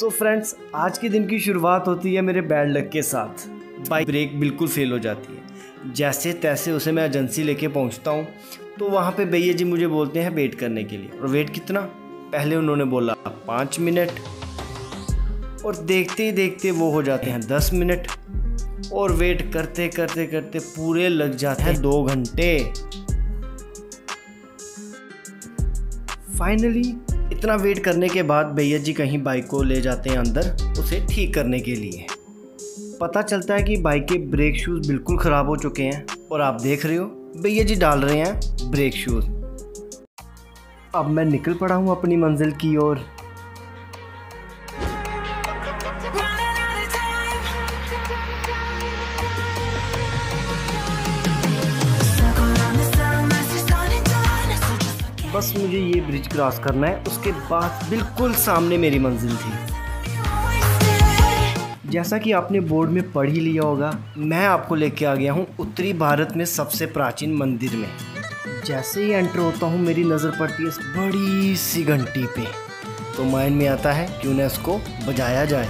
So friends, आज के दिन की शुरुआत होती है मेरे बैड लक के साथ। बाइक ब्रेक बिल्कुल फेल हो जाती है। जैसे तैसे उसे मैं एजेंसी लेके पहुंचता हूं तो वहां पे भैया जी मुझे बोलते हैं वेट करने के लिए। और वेट कितना? पहले उन्होंने बोला 5 मिनट और देखते ही देखते वो हो जाते हैं 10 मिनट और वेट करते करते करते पूरे लग जाते हैं 2 घंटे। फाइनली इतना वेट करने के बाद भैया जी कहीं बाइक को ले जाते हैं अंदर उसे ठीक करने के लिए। पता चलता है कि बाइक के ब्रेक शूज़ बिल्कुल ख़राब हो चुके हैं और आप देख रहे हो भैया जी डाल रहे हैं ब्रेक शूज़। अब मैं निकल पड़ा हूँ अपनी मंजिल की ओर। बस मुझे ये ब्रिज क्रॉस करना है, उसके बाद बिल्कुल सामने मेरी मंजिल थी। जैसा कि आपने बोर्ड में पढ़ ही लिया होगा, मैं आपको लेके आ गया हूँ उत्तरी भारत में सबसे प्राचीन मंदिर में। जैसे ही एंटर होता हूँ मेरी नज़र पड़ती है इस बड़ी सी घंटी पे, तो माइंड में आता है क्यों ना इसको बजाया जाए।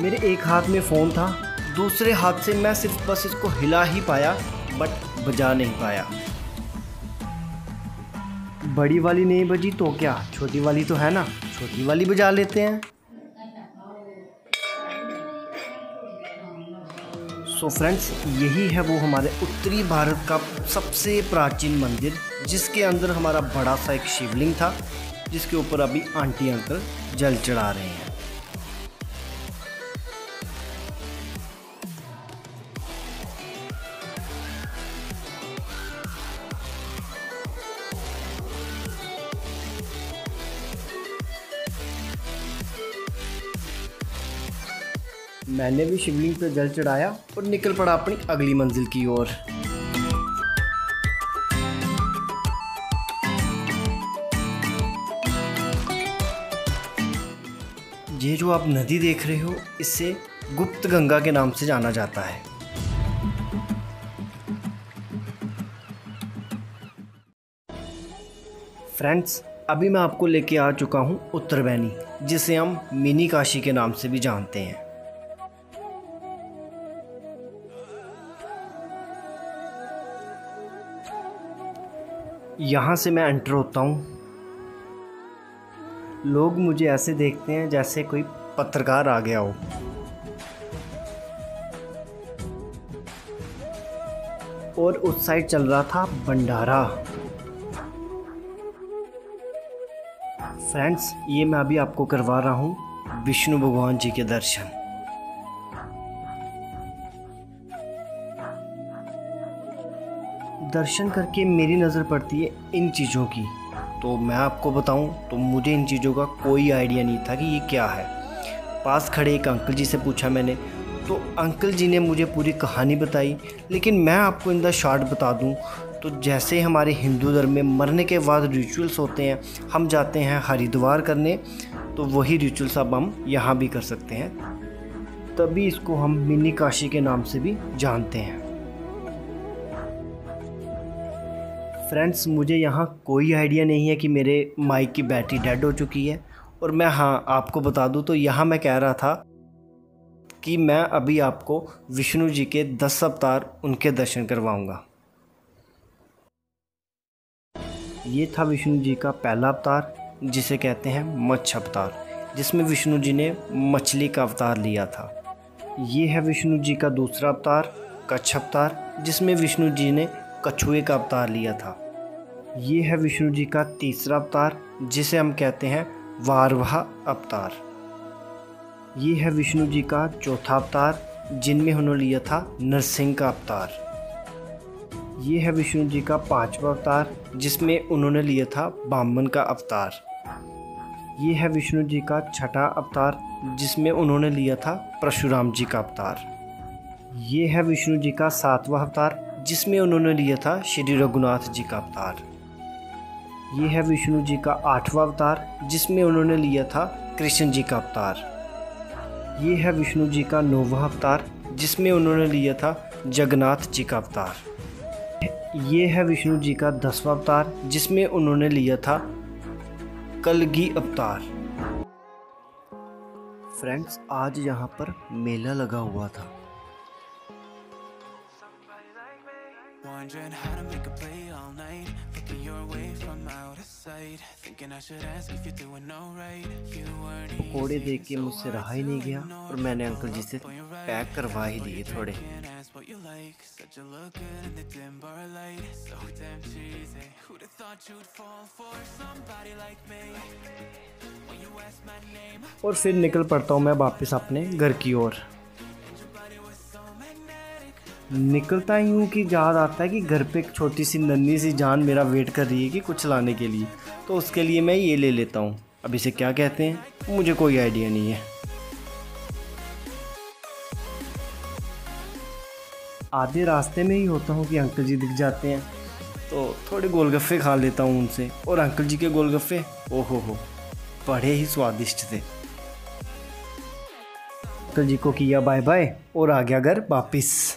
मेरे एक हाथ में फ़ोन था, दूसरे हाथ से मैं सिर्फ बस इसको हिला ही पाया बट बजा नहीं पाया। बड़ी वाली नहीं बजी तो क्या, छोटी वाली तो है ना, छोटी वाली बजा लेते हैं। सो फ्रेंड्स, यही है वो हमारे उत्तरी भारत का सबसे प्राचीन मंदिर, जिसके अंदर हमारा बड़ा सा एक शिवलिंग था, जिसके ऊपर अभी आंटी अंकल जल चढ़ा रहे हैं। मैंने भी शिवलिंग पे जल चढ़ाया और निकल पड़ा अपनी अगली मंजिल की ओर। ये जो आप नदी देख रहे हो, इसे गुप्त गंगा के नाम से जाना जाता है। फ्रेंड्स, अभी मैं आपको लेके आ चुका हूँ उत्तरबैनी, जिसे हम मिनी काशी के नाम से भी जानते हैं। यहाँ से मैं एंटर होता हूँ। लोग मुझे ऐसे देखते हैं जैसे कोई पत्रकार आ गया हो। और उस साइड चल रहा था भंडारा। फ्रेंड्स, ये मैं अभी आपको करवा रहा हूँ विष्णु भगवान जी के दर्शन। दर्शन करके मेरी नज़र पड़ती है इन चीज़ों की। तो मैं आपको बताऊं तो मुझे इन चीज़ों का कोई आइडिया नहीं था कि ये क्या है। पास खड़े एक अंकल जी से पूछा मैंने, तो अंकल जी ने मुझे पूरी कहानी बताई। लेकिन मैं आपको इन द शॉर्ट बता दूं तो जैसे हमारे हिंदू धर्म में मरने के बाद रिचुअल्स होते हैं, हम जाते हैं हरिद्वार करने, तो वही रिचुअल्स अब हम यहाँ भी कर सकते हैं। तभी इसको हम मिनी काशी के नाम से भी जानते हैं। फ्रेंड्स, मुझे यहाँ कोई आइडिया नहीं है कि मेरे माइक की बैटरी डेड हो चुकी है। और मैं आपको बता दूँ तो यहाँ मैं कह रहा था कि मैं अभी आपको विष्णु जी के 10 अवतार उनके दर्शन करवाऊँगा। ये था विष्णु जी का पहला अवतार, जिसे कहते हैं मत्स्य अवतार, जिसमें विष्णु जी ने मछली का अवतार लिया था। ये है विष्णु जी का दूसरा अवतार, कच्छ अवतार, जिसमें विष्णु जी ने कछुए का अवतार लिया था। ये है विष्णु जी का तीसरा अवतार, जिसे हम कहते हैं वारवाह अवतार। ये है विष्णु जी का चौथा अवतार, जिनमें उन्होंने लिया था नरसिंह का अवतार। ये है विष्णु जी का 5वां अवतार, जिसमें उन्होंने लिया था बामन का अवतार। ये है विष्णु जी का 6वां अवतार, जिसमें उन्होंने लिया था परशुराम जी का अवतार। ये है विष्णु जी का 7वां अवतार, जिसमें उन्होंने लिया था श्री रघुनाथ जी का अवतार। ये है विष्णु जी का 8वां अवतार, जिसमें उन्होंने लिया था कृष्ण जी का अवतार। ये है विष्णु जी का 9वां अवतार, जिसमें उन्होंने लिया था जगन्नाथ जी का अवतार। ये है विष्णु जी का 10वां अवतार, जिसमें उन्होंने लिया था कलगी अवतार। फ्रेंड्स, आज यहाँ पर मेला लगा हुआ था। पकोड़े देख के मुझसे रहा ही नहीं गया और मैंने अंकल जी से पैक करवा ही लिए थोड़े। और फिर निकल पड़ता हूँ मैं वापस अपने घर की ओर। निकलता ही हूँ कि याद आता है कि घर पे एक छोटी सी नन्ही सी जान मेरा वेट कर रही है कि कुछ लाने के लिए, तो उसके लिए मैं ये ले लेता हूँ। अब इसे क्या कहते हैं मुझे कोई आइडिया नहीं है। आधे रास्ते में ही होता हूँ कि अंकल जी दिख जाते हैं, तो थोड़े गोलगफ्फे खा लेता हूँ उनसे। और अंकल जी के गोलगफ्फे ओहो बड़े ही स्वादिष्ट थे। अंकल जी को किया बाय बाय और आ गया घर वापिस।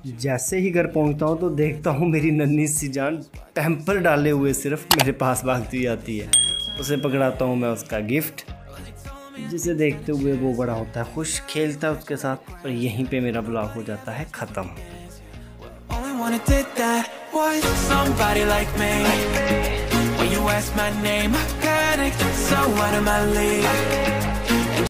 जैसे ही घर पहुंचता हूं तो देखता हूं मेरी नन्ही सी जान टेम्पर डाले हुए सिर्फ मेरे पास भागती जाती है। उसे पकड़ाता हूं मैं उसका गिफ्ट, जिसे देखते हुए वो बड़ा होता है खुश, खेलता है उसके साथ। और यहीं पे मेरा ब्लॉग हो जाता है ख़त्म।